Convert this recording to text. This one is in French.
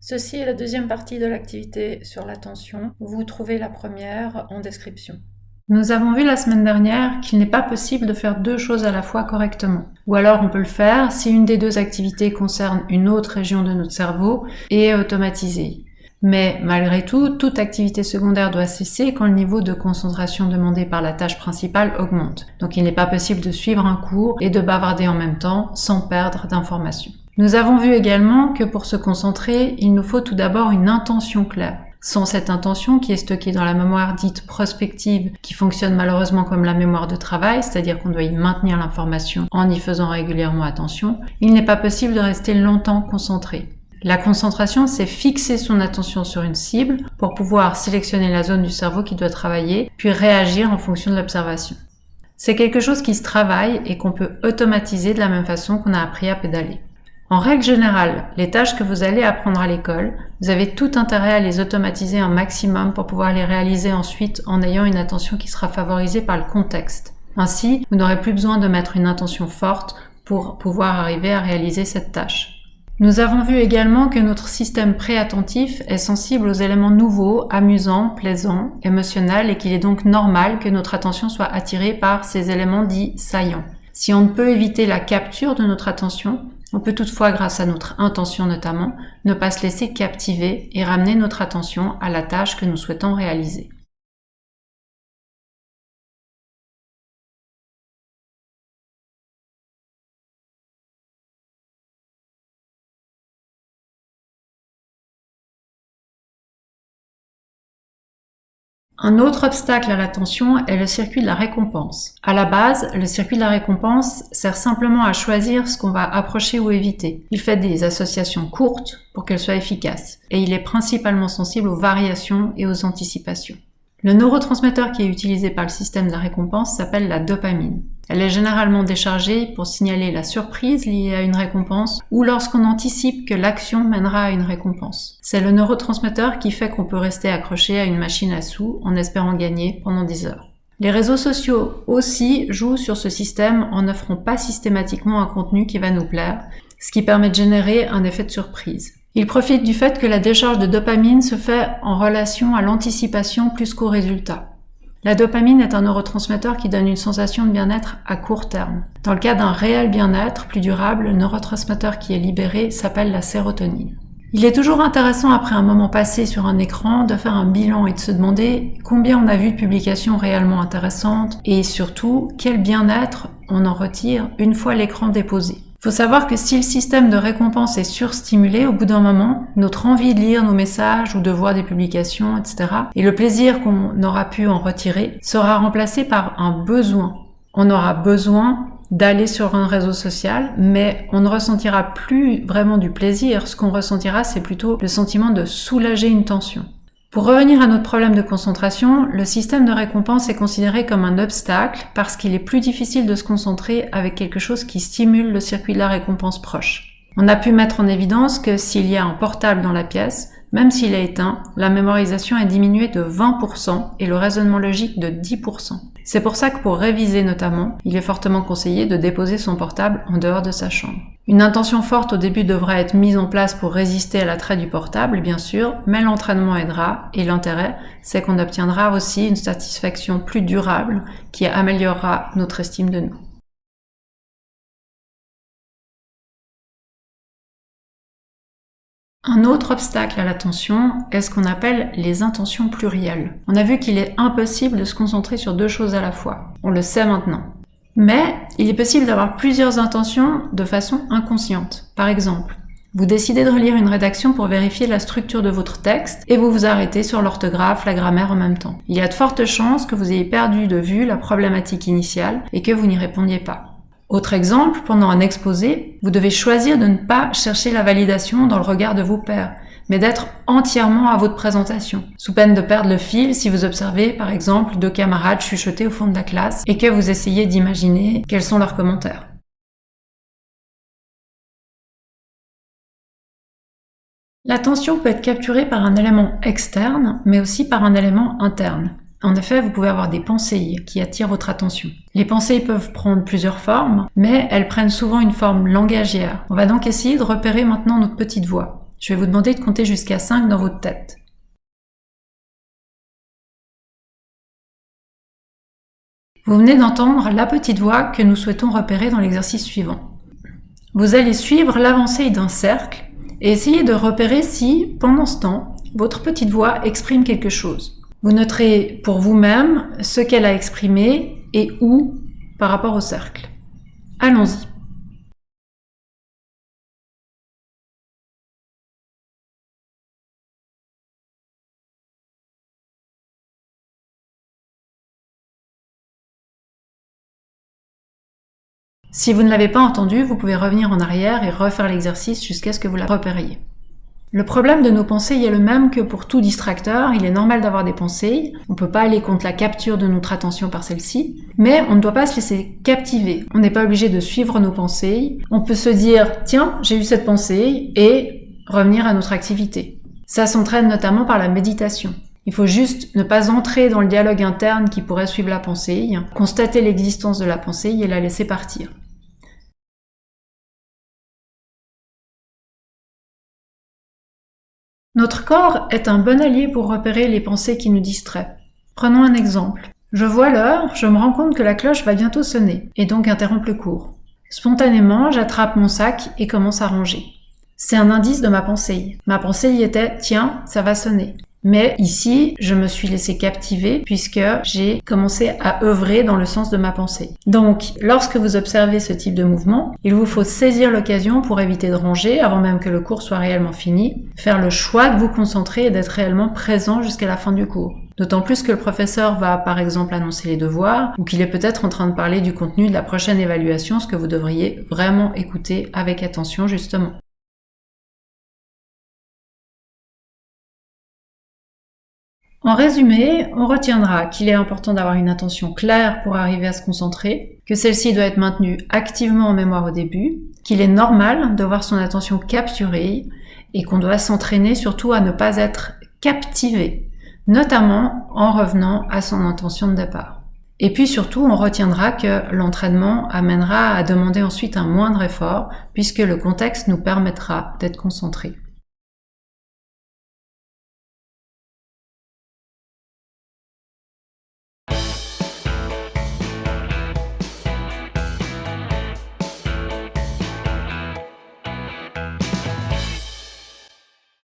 Ceci est la deuxième partie de l'activité sur l'attention. Vous trouvez la première en description. Nous avons vu la semaine dernière qu'il n'est pas possible de faire deux choses à la fois correctement. Ou alors on peut le faire si une des deux activités concerne une autre région de notre cerveau et est automatisée. Mais malgré tout, toute activité secondaire doit cesser quand le niveau de concentration demandé par la tâche principale augmente. Donc il n'est pas possible de suivre un cours et de bavarder en même temps sans perdre d'informations. Nous avons vu également que pour se concentrer, il nous faut tout d'abord une intention claire. Sans cette intention qui est stockée dans la mémoire dite prospective, qui fonctionne malheureusement comme la mémoire de travail, c'est-à-dire qu'on doit y maintenir l'information en y faisant régulièrement attention, il n'est pas possible de rester longtemps concentré. La concentration, c'est fixer son attention sur une cible pour pouvoir sélectionner la zone du cerveau qui doit travailler, puis réagir en fonction de l'observation. C'est quelque chose qui se travaille et qu'on peut automatiser de la même façon qu'on a appris à pédaler. En règle générale, les tâches que vous allez apprendre à l'école, vous avez tout intérêt à les automatiser un maximum pour pouvoir les réaliser ensuite en ayant une attention qui sera favorisée par le contexte. Ainsi, vous n'aurez plus besoin de mettre une intention forte pour pouvoir arriver à réaliser cette tâche. Nous avons vu également que notre système préattentif est sensible aux éléments nouveaux, amusants, plaisants, émotionnels et qu'il est donc normal que notre attention soit attirée par ces éléments dits saillants. Si on ne peut éviter la capture de notre attention, on peut toutefois, grâce à notre intention notamment, ne pas se laisser captiver et ramener notre attention à la tâche que nous souhaitons réaliser. Un autre obstacle à l'attention est le circuit de la récompense. À la base, le circuit de la récompense sert simplement à choisir ce qu'on va approcher ou éviter. Il fait des associations courtes pour qu'elles soient efficaces, et il est principalement sensible aux variations et aux anticipations. Le neurotransmetteur qui est utilisé par le système de la récompense s'appelle la dopamine. Elle est généralement déchargée pour signaler la surprise liée à une récompense ou lorsqu'on anticipe que l'action mènera à une récompense. C'est le neurotransmetteur qui fait qu'on peut rester accroché à une machine à sous en espérant gagner pendant 10 heures. Les réseaux sociaux aussi jouent sur ce système en n'offrant pas systématiquement un contenu qui va nous plaire, ce qui permet de générer un effet de surprise. Ils profitent du fait que la décharge de dopamine se fait en relation à l'anticipation plus qu'au résultat. La dopamine est un neurotransmetteur qui donne une sensation de bien-être à court terme. Dans le cas d'un réel bien-être plus durable, le neurotransmetteur qui est libéré s'appelle la sérotonine. Il est toujours intéressant après un moment passé sur un écran de faire un bilan et de se demander combien on a vu de publications réellement intéressantes et surtout quel bien-être on en retire une fois l'écran déposé. Il faut savoir que si le système de récompense est surstimulé, au bout d'un moment, notre envie de lire nos messages ou de voir des publications, etc., et le plaisir qu'on aura pu en retirer sera remplacé par un besoin. On aura besoin d'aller sur un réseau social, mais on ne ressentira plus vraiment du plaisir. Ce qu'on ressentira, c'est plutôt le sentiment de soulager une tension. Pour revenir à notre problème de concentration, le système de récompense est considéré comme un obstacle parce qu'il est plus difficile de se concentrer avec quelque chose qui stimule le circuit de la récompense proche. On a pu mettre en évidence que s'il y a un portable dans la pièce, même s'il est éteint, la mémorisation est diminuée de 20% et le raisonnement logique de 10%. C'est pour ça que pour réviser notamment, il est fortement conseillé de déposer son portable en dehors de sa chambre. Une intention forte au début devra être mise en place pour résister à l'attrait du portable, bien sûr, mais l'entraînement aidera et l'intérêt, c'est qu'on obtiendra aussi une satisfaction plus durable qui améliorera notre estime de nous. Un autre obstacle à l'attention est ce qu'on appelle les intentions plurielles. On a vu qu'il est impossible de se concentrer sur deux choses à la fois. On le sait maintenant. Mais il est possible d'avoir plusieurs intentions de façon inconsciente. Par exemple, vous décidez de relire une rédaction pour vérifier la structure de votre texte et vous vous arrêtez sur l'orthographe, la grammaire en même temps. Il y a de fortes chances que vous ayez perdu de vue la problématique initiale et que vous n'y répondiez pas. Autre exemple, pendant un exposé, vous devez choisir de ne pas chercher la validation dans le regard de vos pairs, mais d'être entièrement à votre présentation, sous peine de perdre le fil si vous observez, par exemple, deux camarades chuchoter au fond de la classe et que vous essayez d'imaginer quels sont leurs commentaires. L'attention peut être capturée par un élément externe, mais aussi par un élément interne. En effet, vous pouvez avoir des pensées qui attirent votre attention. Les pensées peuvent prendre plusieurs formes, mais elles prennent souvent une forme langagière. On va donc essayer de repérer maintenant notre petite voix. Je vais vous demander de compter jusqu'à 5 dans votre tête. Vous venez d'entendre la petite voix que nous souhaitons repérer dans l'exercice suivant. Vous allez suivre l'avancée d'un cercle et essayer de repérer si, pendant ce temps, votre petite voix exprime quelque chose. Vous noterez pour vous-même ce qu'elle a exprimé et où par rapport au cercle. Allons-y. Si vous ne l'avez pas entendu, vous pouvez revenir en arrière et refaire l'exercice jusqu'à ce que vous la repériez. Le problème de nos pensées est le même que pour tout distracteur, il est normal d'avoir des pensées, on ne peut pas aller contre la capture de notre attention par celle-ci, mais on ne doit pas se laisser captiver, on n'est pas obligé de suivre nos pensées, on peut se dire « tiens, j'ai eu cette pensée » et revenir à notre activité. Ça s'entraîne notamment par la méditation. Il faut juste ne pas entrer dans le dialogue interne qui pourrait suivre la pensée, constater l'existence de la pensée et la laisser partir. Notre corps est un bon allié pour repérer les pensées qui nous distraient. Prenons un exemple. Je vois l'heure, je me rends compte que la cloche va bientôt sonner, et donc interrompt le cours. Spontanément, j'attrape mon sac et commence à ranger. C'est un indice de ma pensée. Ma pensée y était « tiens, ça va sonner ». Mais ici, je me suis laissé captiver puisque j'ai commencé à œuvrer dans le sens de ma pensée. Donc, lorsque vous observez ce type de mouvement, il vous faut saisir l'occasion pour éviter de ranger avant même que le cours soit réellement fini, faire le choix de vous concentrer et d'être réellement présent jusqu'à la fin du cours. D'autant plus que le professeur va par exemple annoncer les devoirs ou qu'il est peut-être en train de parler du contenu de la prochaine évaluation, ce que vous devriez vraiment écouter avec attention justement. En résumé, on retiendra qu'il est important d'avoir une attention claire pour arriver à se concentrer, que celle-ci doit être maintenue activement en mémoire au début, qu'il est normal de voir son attention capturée et qu'on doit s'entraîner surtout à ne pas être captivé, notamment en revenant à son intention de départ. Et puis surtout, on retiendra que l'entraînement amènera à demander ensuite un moindre effort puisque le contexte nous permettra d'être concentrés.